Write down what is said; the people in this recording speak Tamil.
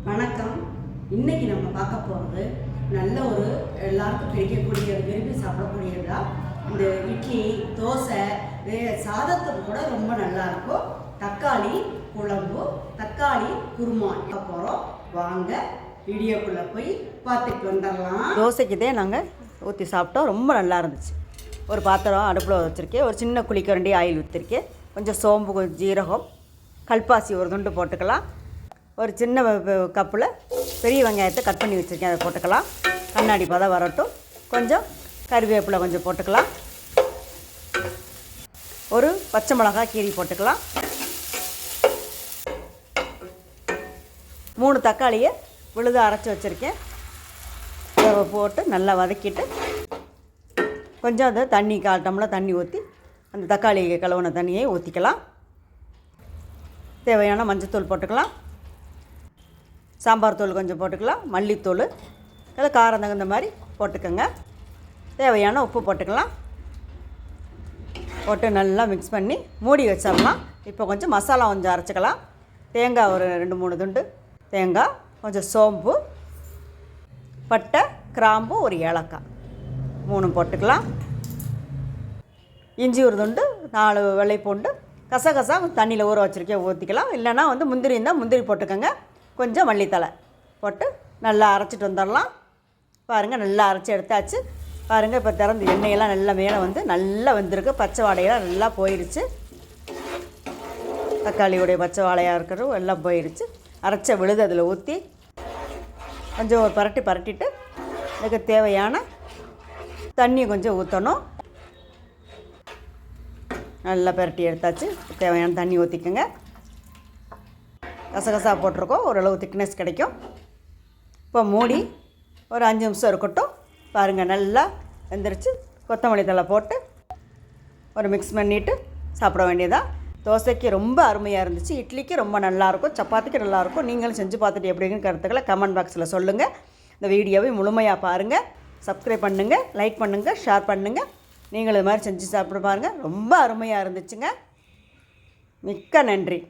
வணக்கம். இன்னைக்கு நம்ம பார்க்க போகிறது நல்ல ஒரு எல்லாருக்கும் பிடிக்கக்கூடிய விரும்பி சாப்பிடக்கூடியதா இந்த இட்லி தோசை சாதத்துக்கு கூட ரொம்ப நல்லாயிருக்கும். தக்காளி குழம்பு, தக்காளி குருமா போகிறோம். வாங்க வீடியோக்குள்ளே போய் பார்த்துட்டு வந்துடலாம். தோசைக்குதே நாங்கள் ஊற்றி சாப்பிட்டோம், ரொம்ப நல்லா இருந்துச்சு. ஒரு பாத்திரம் அடுப்பில் வச்சுருக்கேன், ஒரு சின்ன குழிக்கரண்டி ஆயில் ஊற்றிருக்கேன், கொஞ்சம் சோம்பு, கொஞ்சம் ஜீரகம், கல்பாசி ஒரு துண்டு போட்டுக்கலாம். ஒரு சின்ன கப்பில் பெரிய வெங்காயத்தை கட் பண்ணி வச்சுருக்கேன், அதை போட்டுக்கலாம். கண்ணாடி பதம் வரட்டும். கொஞ்சம் கறிவேப்பிலை கொஞ்சம் போட்டுக்கலாம். ஒரு பச்சை மிளகாய் கீரி போட்டுக்கலாம். 3 தக்காளியை விழுத அரைச்சி வச்சுருக்கேன், அதை போட்டு நல்லா வதக்கிட்டு கொஞ்சம் அந்த தண்ணி 1/4 டம்ளர் தண்ணி ஊற்றி அந்த தக்காளி கழுவுன தண்ணியை ஊற்றிக்கலாம். தேவையான மஞ்சத்தூள் போட்டுக்கலாம், சாம்பார் தூள் கொஞ்சம் போட்டுக்கலாம், மல்லித்தூள், இல்லை காரம் தகுந்த மாதிரி போட்டுக்கோங்க. தேவையான உப்பு போட்டுக்கலாம். போட்டு நல்லா மிக்ஸ் பண்ணி மூடி வச்சிடலாம். இப்போ கொஞ்சம் மசாலா கொஞ்சம் அரைச்சிக்கலாம். தேங்காய் ஒரு 2-3 துண்டு தேங்காய், கொஞ்சம் சோம்பு, பட்டை, கிராம்பு, ஒரு ஏலக்காய் 3 போட்டுக்கலாம். இஞ்சி ஒரு துண்டு, 4 வெள்ளைப்பூண்டு, கசகசா தண்ணியில் ஊற வச்சுருக்கேன், ஊற்றிக்கலாம். இல்லைனா முந்திரி இருந்தால் முந்திரி போட்டுக்கோங்க. கொஞ்சம் மல்லித்தலை போட்டு நல்லா அரைச்சிட்டு வந்துடலாம். பாருங்கள், நல்லா அரைச்சி எடுத்தாச்சு. பாருங்கள், இப்போ திறந்து எண்ணெயெல்லாம் நல்லா மேலே நல்லா வெந்திருக்கு. பச்சை வாடையெல்லாம் நல்லா போயிடுச்சு. தக்காளியுடைய பச்சை வாடையாக இருக்கிறதும் எல்லாம் போயிடுச்சு. அரைச்ச விழுது அதில் ஊற்றி கொஞ்சம் ஒரு பரட்டிட்டு அதுக்கு தேவையான தண்ணியை கொஞ்சம் ஊற்றணும். நல்லா பரட்டி எடுத்தாச்சு. தேவையான தண்ணி ஊற்றிக்கோங்க. கசகசா போட்டிருக்கோம், ஓரளவு திக்னஸ் கிடைக்கும். இப்போ மூடி ஒரு 5 நிமிஷம் இருக்கட்டும். பாருங்கள், நல்லா வெந்துருச்சு. கொத்தமல்லி தழை போட்டு ஒரு மிக்ஸ் பண்ணிவிட்டு சாப்பிட வேண்டியதான். தோசைக்கு ரொம்ப அருமையாக இருந்துச்சு, இட்லிக்கு ரொம்ப நல்லாயிருக்கும், சப்பாத்திக்கு நல்லாயிருக்கும். நீங்களும் செஞ்சு பார்த்துட்டு எப்படின்னு கருத்துக்களை கமெண்ட் பாக்ஸில் சொல்லுங்கள். இந்த வீடியோவை முழுமையாக பாருங்கள், சப்ஸ்கிரைப் பண்ணுங்கள், லைக் பண்ணுங்கள், ஷேர் பண்ணுங்கள். நீங்களும் இது மாதிரி செஞ்சு சாப்பிட பாருங்கள். ரொம்ப அருமையாக இருந்துச்சுங்க. மிக்க நன்றி.